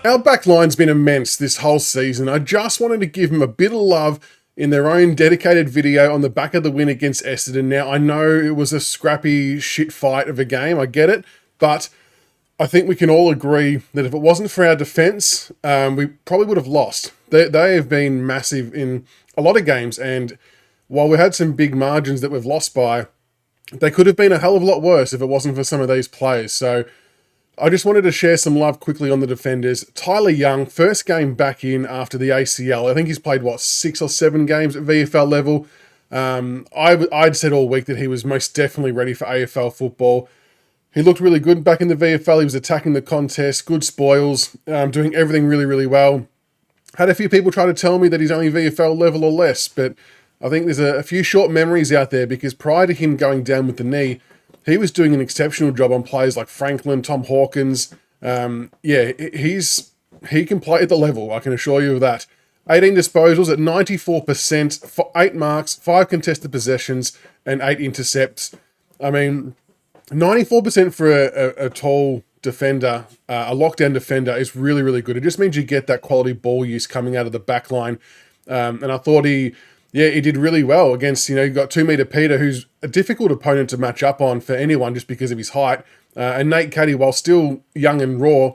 Our back line's been immense this whole season. I just wanted to give them a bit of love in their own dedicated video on the back of the win against Essendon. Now, I know it was a scrappy shit fight of a game, I get it, but I think we can all agree that if it wasn't for our defence, we probably would have lost. They have been massive in a lot of games, and while we had some big margins that we've lost by, they could have been a hell of a lot worse if it wasn't for some of these players. So I just wanted to share some love quickly on the defenders. Tyler Young, first game back in after the ACL. I think he's played, 6 or 7 games at VFL level. I'd said all week that he was most definitely ready for AFL football. He looked really good back in the VFL. He was attacking the contest, good spoils, doing everything really, really well. Had a few people try to tell me that he's only VFL level or less, but I think there's a few short memories out there because prior to him going down with the knee, he was doing an exceptional job on players like Franklin, Tom Hawkins. He can play at the level, I can assure you of that. 18 disposals at 94%, 8 marks, 5 contested possessions, and 8 intercepts. I mean, 94% for a tall defender, a lockdown defender, is really, really good. It just means you get that quality ball use coming out of the back line. And I thought he did really well against, you've got 2 metre Peter, who's a difficult opponent to match up on for anyone just because of his height. And Nate Caddy, while still young and raw,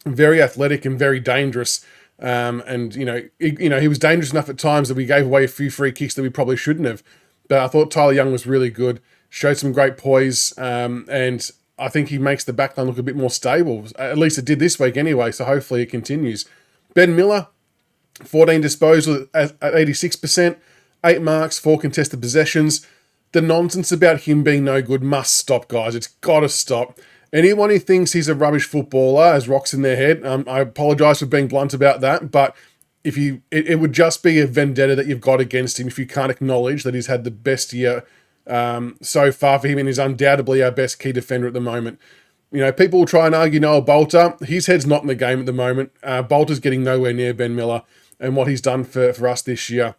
very athletic and very dangerous. He was dangerous enough at times that we gave away a few free kicks that we probably shouldn't have. But I thought Tyler Young was really good, showed some great poise, and I think he makes the backline look a bit more stable. At least it did this week anyway, so hopefully it continues. Ben Miller, 14 disposals at 86%, 8 marks, 4 contested possessions. The nonsense about him being no good must stop, guys. It's got to stop. Anyone who thinks he's a rubbish footballer has rocks in their head. I apologise for being blunt about that, but it would just be a vendetta that you've got against him if you can't acknowledge that he's had the best year so far for him and is undoubtedly our best key defender at the moment. People will try and argue Noah Bolter. His head's not in the game at the moment. Bolter's getting nowhere near Ben Miller and what he's done for us this year.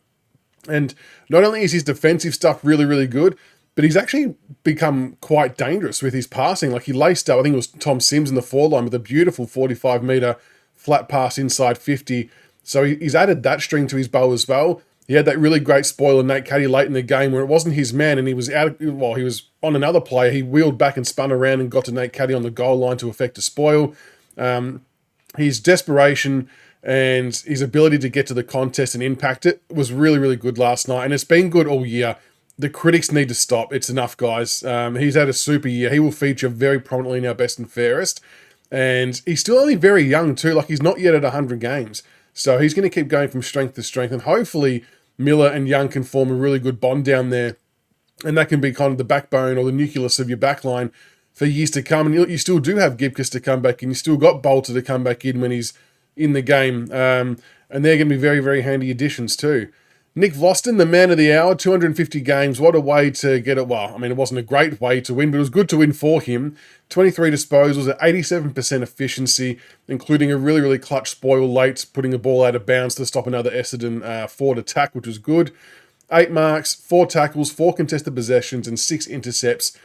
And not only is his defensive stuff really, really good, but he's actually become quite dangerous with his passing. Like he laced up, I think it was Tom Sims in the foreline with a beautiful 45-metre flat pass inside 50. So he's added that string to his bow as well. He had that really great spoil in Nate Caddy late in the game where it wasn't his man and he was he was on another player. He wheeled back and spun around and got to Nate Caddy on the goal line to effect a spoil. His desperation and his ability to get to the contest and impact it was really, really good last night. And it's been good all year. The critics need to stop. It's enough, guys. He's had a super year. He will feature very prominently in our best and fairest. And he's still only very young too. Like he's not yet at 100 games. So he's going to keep going from strength to strength. And hopefully Miller and Young can form a really good bond down there. And that can be kind of the backbone or the nucleus of your backline for years to come. And you still do have Gibcus to come back in. You still got Bolter to come back in when he's in the game. And they're going to be very, very handy additions too. Nick Vlaston, the man of the hour, 250 games. What a way to get it. Well, I mean, it wasn't a great way to win, but it was good to win for him. 23 disposals at 87% efficiency, including a really, really clutch spoil late, putting the ball out of bounds to stop another Essendon forward attack, which was good. 8 marks, 4 tackles, 4 contested possessions, and 6 intercepts.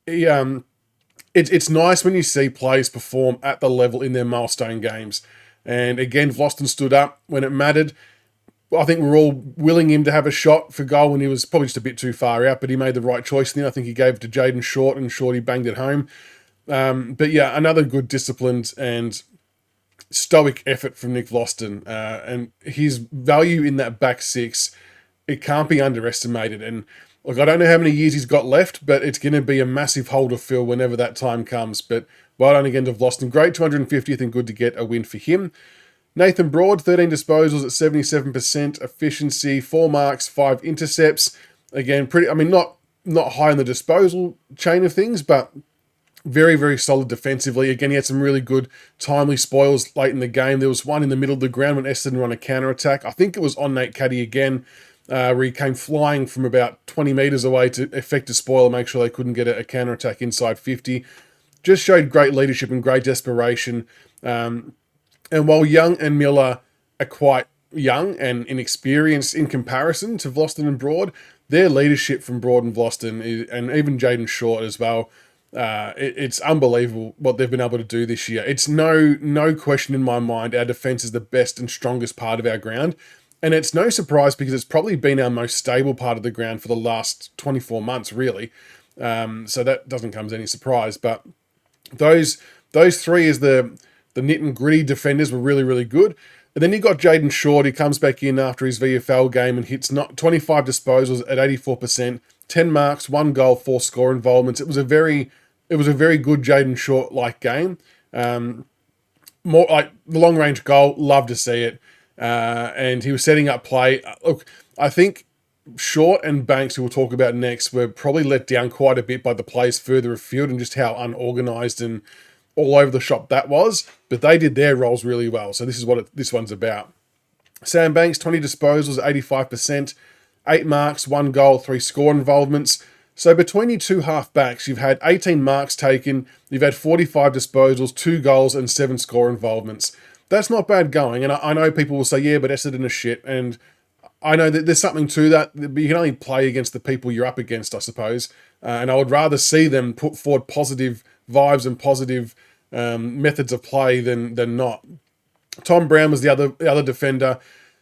It's nice when you see players perform at the level in their milestone games. And again, Vlaston stood up when it mattered. I think we're all willing him to have a shot for goal when he was probably just a bit too far out, but he made the right choice. And then I think he gave it to Jaden Short, and Shorty banged it home. But yeah, another good disciplined and stoic effort from Nick Vlaston. And his value in that back six, it can't be underestimated. And look, I don't know how many years he's got left, but it's going to be a massive hole to fill whenever that time comes. But well done again to Vlaston. Great 250th and good to get a win for him. Nathan Broad, 13 disposals at 77% efficiency, 4 marks, 5 intercepts. Again, not high on the disposal chain of things, but very, very solid defensively. Again, he had some really good timely spoils late in the game. There was one in the middle of the ground when Essendon were on a counter-attack. I think it was on Nate Caddy again, where he came flying from about 20 metres away to effect a spoil and make sure they couldn't get a counter-attack inside 50. Just showed great leadership and great desperation. And while Young and Miller are quite young and inexperienced in comparison to Vlaston and Broad, their leadership from Broad and Vlaston, and even Jaden Short as well, It's unbelievable what they've been able to do this year. It's no question in my mind our defence is the best and strongest part of our ground. And it's no surprise because it's probably been our most stable part of the ground for the last 24 months, really. So that doesn't come as any surprise. But those three as the nit and gritty defenders were really, really good. And then you got Jaden Short, who comes back in after his VFL game and hits 25 disposals at 84%, 10 marks, 1 goal, 4 score involvements. It was a very good Jaden Short like game. More like the long range goal, love to see it. And he was setting up play. Look, I think Short and Banks, who we'll talk about next, were probably let down quite a bit by the plays further afield and just how unorganised and all over the shop that was. But they did their roles really well. So this is what this one's about. Sam Banks, 20 disposals, 85%, 8 marks, 1 goal, 3 score involvements. So between your two half-backs, you've had 18 marks taken, you've had 45 disposals, 2 goals, and 7 score involvements. That's not bad going. And I know people will say, yeah, but Essendon is shit. And I know that there's something to that, but you can only play against the people you're up against, I suppose. And I would rather see them put forward positive vibes and positive methods of play than not. Tom Brown was the other defender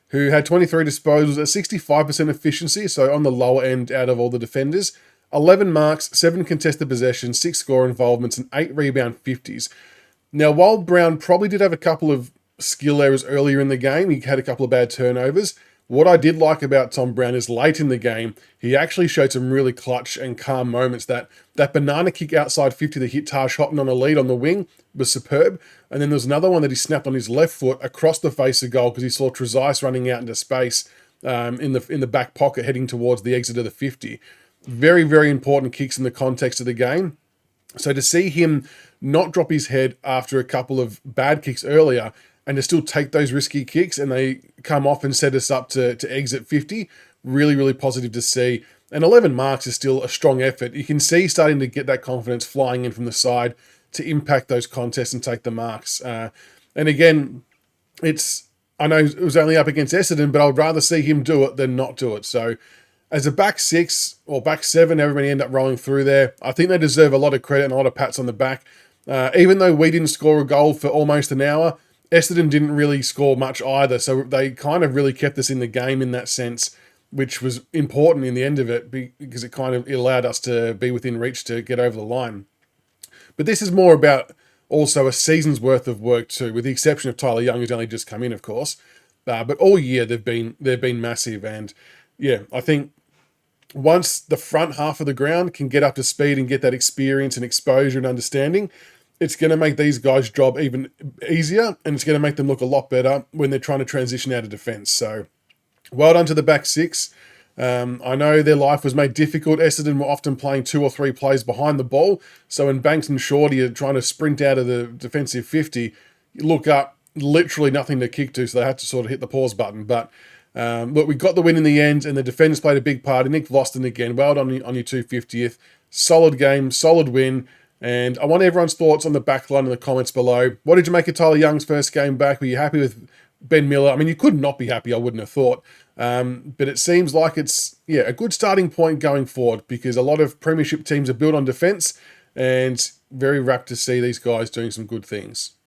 who had 23 disposals at 65% efficiency, so on the lower end out of all the defenders. 11 marks, 7 contested possessions, 6 score involvements, and 8 rebound 50s. Now, while Brown probably did have a couple of skill errors earlier in the game, he had a couple of bad turnovers. What I did like about Tom Brown is late in the game, he actually showed some really clutch and calm moments. That banana kick outside 50 that hit Taj Houghton on a lead on the wing was superb. And then there was another one that he snapped on his left foot across the face of goal because he saw Trezise running out into space in the back pocket heading towards the exit of the 50. Very, very important kicks in the context of the game. So to see him not drop his head after a couple of bad kicks earlier and to still take those risky kicks and they come off and set us up to exit 50, really, really positive to see. And 11 marks is still a strong effort. You can see starting to get that confidence flying in from the side to impact those contests and take the marks. And again, I know it was only up against Essendon, but I would rather see him do it than not do it. So as a back 6 or back 7, everybody end up rolling through there. I think they deserve a lot of credit and a lot of pats on the back. Even though we didn't score a goal for almost an hour, Essendon didn't really score much either. So they kind of really kept us in the game in that sense, which was important in the end of it because it allowed us to be within reach to get over the line. But this is more about also a season's worth of work too, with the exception of Tyler Young, who's only just come in, of course. But all year they've been massive. And yeah, I think once the front half of the ground can get up to speed and get that experience and exposure and understanding, it's going to make these guys' job even easier, and it's going to make them look a lot better when they're trying to transition out of defence. So well done to the back 6. I know their life was made difficult. Essendon were often playing 2 or 3 plays behind the ball. So when Banks and Shorty are trying to sprint out of the defensive 50, you look up, literally nothing to kick to, so they had to sort of hit the pause button. But look, we got the win in the end, and the defenders played a big part. And Nick Vlaston again, well done on your 250th. Solid game, solid win. And I want everyone's thoughts on the back line in the comments below. What did you make of Tyler Young's first game back? Were you happy with Ben Miller? I mean, you could not be happy, I wouldn't have thought. But it seems like it's a good starting point going forward because a lot of premiership teams are built on defence and very rapt to see these guys doing some good things.